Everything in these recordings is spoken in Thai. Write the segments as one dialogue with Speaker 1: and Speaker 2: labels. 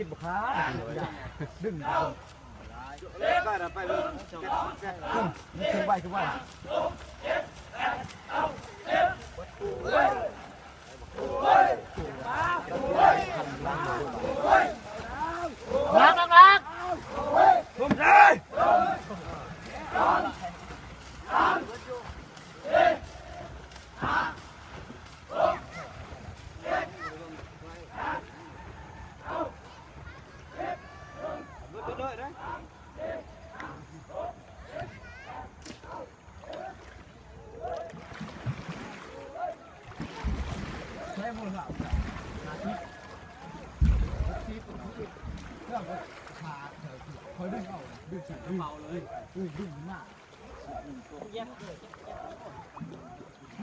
Speaker 1: ติดบุคคาดึงไปเลยขึ้นไปนักผมใจคอยดึงเอาดึงฉีดเบาเลยดึงหน้า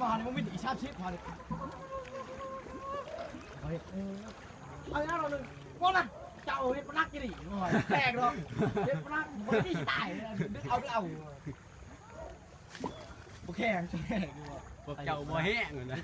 Speaker 1: มาเนี่ยมันไม่ดีชาติชิดมาเลยเอาแล้วเราหนึ่งพวกน่ะเจ้าเห็ดปนักกี่ดิหน่อยแตกหรอกเห็ดปนักมันไม่ตายเอาโอเคพวกเจ้าบ่แห้งนะ